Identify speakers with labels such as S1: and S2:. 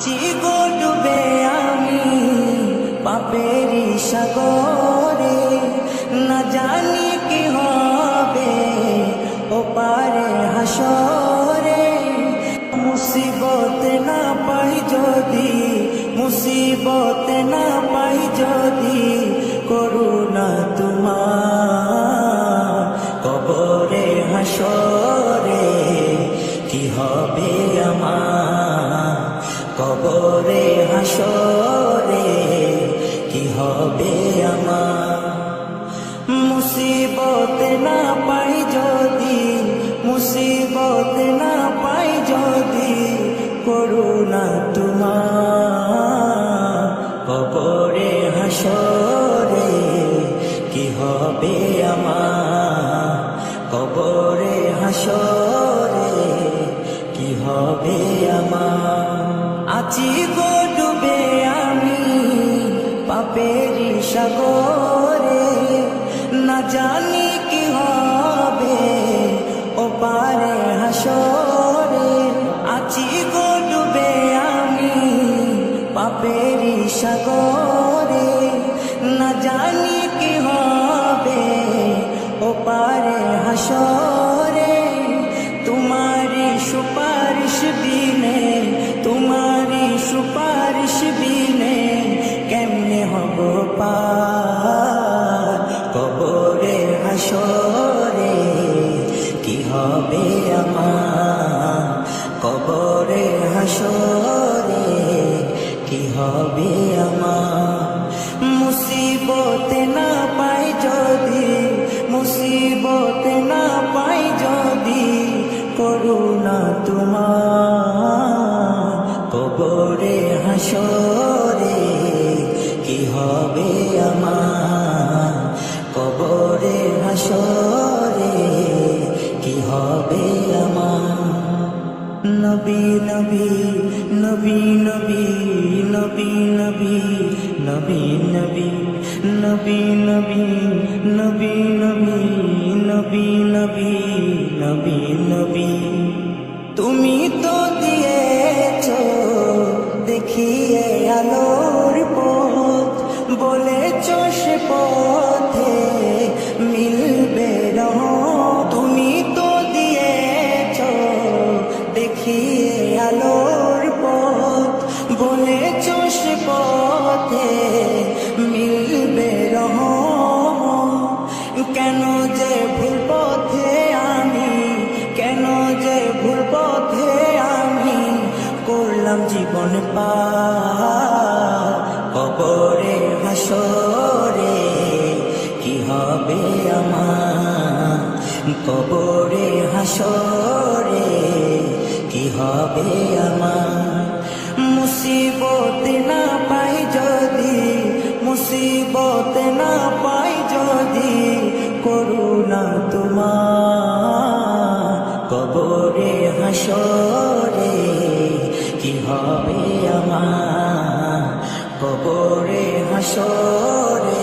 S1: চিগো ডুবে আমি পাপেরি সাগরে, না জানি কি হবে ও পারে হাসরে। মুসিবত না পাই যদি, মুসিবত না পাই যদি, করুণা তোমার কবরে হাসরে কি হবে আমার, কবরে হাসরে কি হবে আমার। মুসিবত না পাই যদি, মুসিবত না পাই যদি, করুণা তোমার কবরে হাসরে কি হবে আমার, কবরে হাসরে কি হবে আমার। আছি গো ডুবে আমি পাপেরি সাগরে, না জানি কি হবে ও পারে হাসরে। আছি গো ডুবে আমি পাপেরি সাগরে, না জানি কি হবে ও পারে হাসরে। তোমারি সুপারিশ বিনে, তোমারি সুপারিশ বিনে কেমনে হব পার, কবরে হাসরে কি হবে আমার, কবরে হাসরে কি হবে আমার। মুসিবত না পাই যদি, মুসিবত না পাই যদি, করুণা তোমার কবরে হাসরে কি হবে আমার, কবরে হাসরে কি হবে আমার। নবী নবী নবী নবী নবী নবী নবী নবী নবী নবী নবী নবী নবী নবী নবী। তুমি তো দিয়েছ দেখিয়ে আলোর পথ, বলেছ সে পথে মিলবে রহমত। তুমি তো দিয়েছ দেখিয়ে আলোর পথ, বলেছ সে পথে মিলবে রহমত। কেন যে ভুল পথে আমি, কেন যে ভুল পথে আমি করলাম জীবন পার, কবরে হাসরে কি হবে আমার, কবরে হাসরে কি হবে আমার। মুসিবত না পাই যদি, মুসিবত না পাই যদি, করুণা তোমার কবরে হাসরে কি হবে আমার, কবরে হাসরে